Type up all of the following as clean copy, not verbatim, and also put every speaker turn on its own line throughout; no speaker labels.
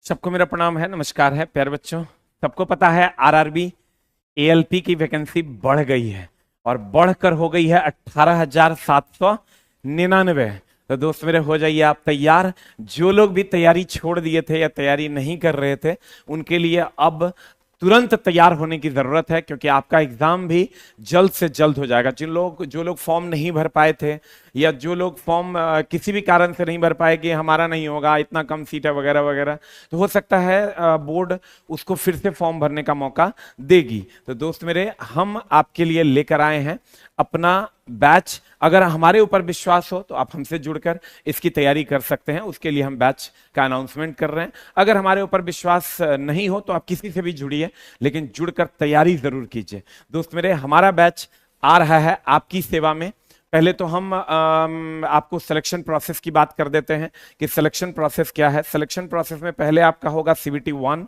सबको मेरा प्रणाम है, नमस्कार है प्यारे बच्चों। सबको पता है आरआरबी एएलपी की वैकेंसी बढ़ गई है और बढ़कर हो गई है 18,799। तो दोस्त मेरे हो जाइए आप तैयार। जो लोग भी तैयारी छोड़ दिए थे या तैयारी नहीं कर रहे थे उनके लिए अब तुरंत तैयार होने की जरूरत है, क्योंकि आपका एग्जाम भी जल्द से जल्द हो जाएगा। जो लोग फॉर्म नहीं भर पाए थे या जो लोग फॉर्म किसी भी कारण से नहीं भर पाए कि हमारा नहीं होगा, इतना कम सीट है वगैरह वगैरह, तो हो सकता है बोर्ड उसको फिर से फॉर्म भरने का मौका देगी। तो दोस्त मेरे, हम आपके लिए लेकर आए हैं अपना बैच। अगर हमारे ऊपर विश्वास हो तो आप हमसे जुड़कर इसकी तैयारी कर सकते हैं, उसके लिए हम बैच का अनाउंसमेंट कर रहे हैं। अगर हमारे ऊपर विश्वास नहीं हो तो आप किसी से भी जुड़िए, लेकिन जुड़कर तैयारी जरूर कीजिए। दोस्त मेरे, हमारा बैच आ रहा है आपकी सेवा में। पहले तो हम आपको सिलेक्शन प्रोसेस की बात कर देते हैं कि सिलेक्शन प्रोसेस क्या है। सिलेक्शन प्रोसेस में पहले आपका होगा CBT 1,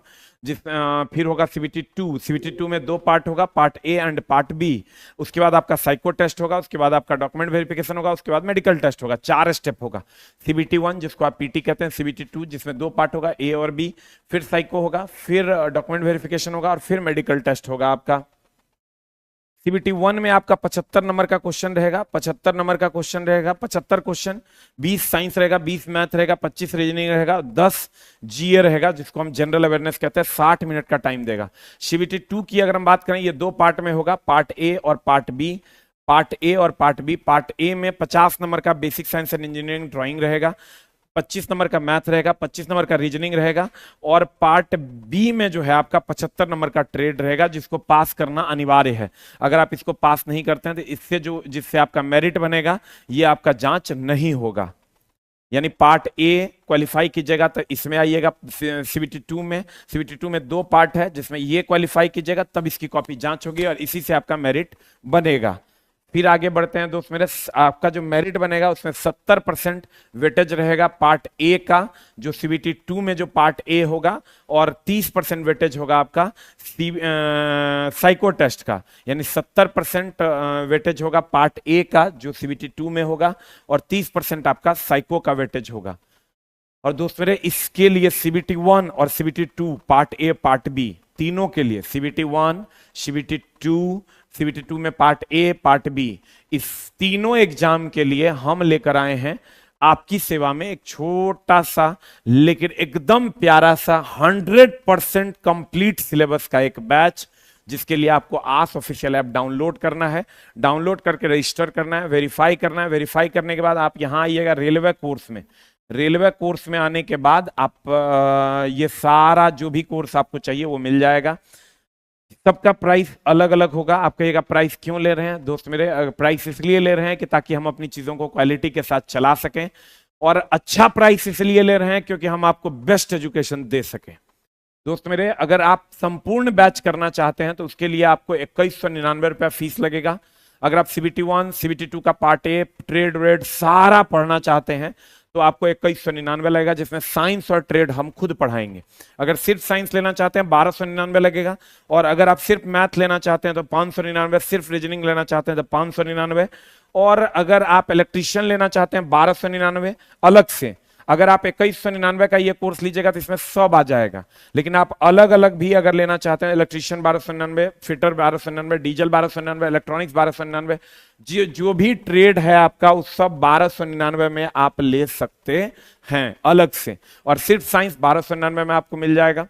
फिर होगा CBT 2। CBT 2 में दो पार्ट होगा, part A and part B. उसके बाद आपका साइको टेस्ट होगा, उसके बाद आपका डॉक्यूमेंट वेरिफिकेशन होगा, उसके बाद मेडिकल टेस्ट होगा। 4 स्टेप होगा। CBT 1 जिसको आप PT कहते हैं, CBT 2 जिसमें दो पार्ट होगा, ए और बी, फिर साइको होगा, फिर डॉक्यूमेंट वेरिफिकेशन होगा और फिर मेडिकल टेस्ट होगा आपका। CBT 1 में आपका 75 नंबर का क्वेश्चन रहेगा, 75 नंबर का क्वेश्चन रहेगा, 75 क्वेश्चन, 20 साइंस रहेगा, 20 मैथ रहेगा, 25 रीजनिंग रहेगा, 10 GA रहेगा जिसको हम जनरल अवेयरनेस कहते हैं। 60 मिनट का टाइम देगा। CBT 2 की अगर हम बात करें, ये दो पार्ट में होगा, पार्ट ए और पार्ट बी। पार्ट ए और पार्ट बी। पार्ट ए में 50 नंबर का basic science and engineering drawing रहेगा, 25 नंबर का मैथ रहेगा, 25 नंबर का रीजनिंग रहेगा, और पार्ट बी में जो है आपका 75 नंबर का ट्रेड रहेगा जिसको पास करना अनिवार्य है। अगर आप इसको पास नहीं करते हैं तो जिससे आपका मेरिट बनेगा ये आपका जांच नहीं होगा। यानी पार्ट ए क्वालिफाई कीजिएगा तो इसमें आइएगा CBT 2 में। CBT 2 में दो पार्ट है जिसमें ये क्वालिफाई कीजिएगा तब इसकी कॉपी जांच होगी और इसी से आपका मेरिट बनेगा। फिर आगे बढ़ते हैं दोस्त मेरे, आपका जो मेरिट बनेगा उसमें 70% वेटेज रहेगा पार्ट ए का, जो CBT 2 में जो पार्ट ए होगा, और 30% वेटेज होगा आपका साइको टेस्ट का। यानी 70% वेटेज होगा पार्ट ए का जो CBT 2 में होगा, और 30% आपका साइको का वेटेज होगा। और दोस्त मेरे, इसके लिए CBT 1 और CBT 2 part A part B तीनों के लिए, CBT 1, CBT 2, CBT 2 में पार्ट ए पार्ट बी, इस तीनों एग्जाम के लिए हम लेकर आए हैं आपकी सेवा में एक छोटा सा लेकिन एकदम प्यारा सा 100% कंप्लीट सिलेबस का एक बैच, जिसके लिए आपको आस ऑफिशियल ऐप डाउनलोड करना है। डाउनलोड करके रजिस्टर करना है, वेरीफाई करना है। वेरीफाई करने के बाद आप यहां आइएगा रेलवे कोर्स में। रेलवे कोर्स में आने के बाद आप ये सारा जो भी कोर्स आपको चाहिए वो मिल जाएगा। सबका प्राइस अलग अलग होगा। आप कहिएगा प्राइस क्यों ले रहे हैं? दोस्त मेरे, प्राइस इसलिए ले रहे हैं कि ताकि हम अपनी चीजों को क्वालिटी के साथ चला सकें, और अच्छा प्राइस इसलिए ले रहे हैं क्योंकि हम आपको बेस्ट एजुकेशन दे सकें। दोस्त मेरे, अगर आप संपूर्ण बैच करना चाहते हैं तो उसके लिए आपको 2199 रुपया फीस लगेगा। अगर आप CBT 1, CBT 2 का पार्ट ए, ट्रेड व्रेड सारा पढ़ना चाहते हैं तो आपको 2199 लगेगा, जिसमें साइंस और ट्रेड हम खुद पढ़ाएंगे। अगर सिर्फ साइंस लेना चाहते हैं 1299 लगेगा, और अगर आप सिर्फ मैथ लेना चाहते हैं तो 599, सिर्फ रीजनिंग लेना चाहते हैं तो 599, और अगर आप इलेक्ट्रीशियन लेना चाहते हैं 1299 अलग से। अगर आप 2199 का ये कोर्स लीजिएगा तो इसमें सब आ जाएगा। लेकिन आप अलग अलग भी अगर लेना चाहते हैं, इलेक्ट्रीशियन 1299, फिटर 1299, डीजल 1299, इलेक्ट्रॉनिक्स 1299, जो भी ट्रेड है आपका उस सब 1299 में आप ले सकते हैं अलग से, और सिर्फ साइंस 1299 में आपको मिल जाएगा।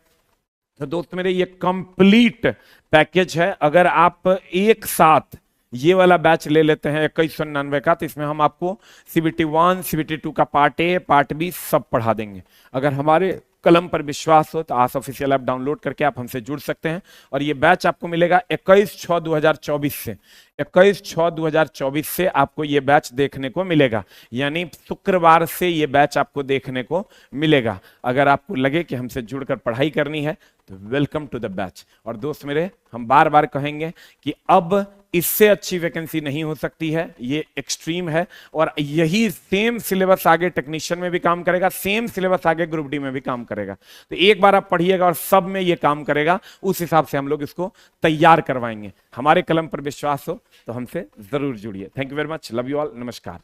तो दोस्त मेरे, ये कंप्लीट पैकेज है। अगर आप एक साथ ये वाला बैच ले लेते हैं 2199 का, तो इसमें हम आपको CBT 1, CBT 2 का पार्ट ए पार्ट बी सब पढ़ा देंगे। अगर हमारे कलम पर विश्वास हो तो आस ऑफिशियल ऐप डाउनलोड करके आप हमसे जुड़ सकते हैं। और ये बैच आपको मिलेगा 21/6/2024 से। 21/6/2024 से आपको ये बैच देखने को मिलेगा, यानी शुक्रवार से ये बैच आपको देखने को मिलेगा। अगर आपको लगे कि हमसे जुड़कर पढ़ाई करनी है तो वेलकम टू द बैच। और दोस्त मेरे, हम बार बार कहेंगे कि अब इससे अच्छी वैकेंसी नहीं हो सकती है, ये एक्सट्रीम है, और यही सेम सिलेबस आगे टेक्नीशियन में भी काम करेगा, सेम सिलेबस आगे ग्रुप डी में भी काम करेगा। तो एक बार आप पढ़िएगा और सब में ये काम करेगा, उस हिसाब से हम लोग इसको तैयार करवाएंगे। हमारे कलम पर विश्वास हो तो हमसे जरूर जुड़िए। Thank you very much, love you all, नमस्कार।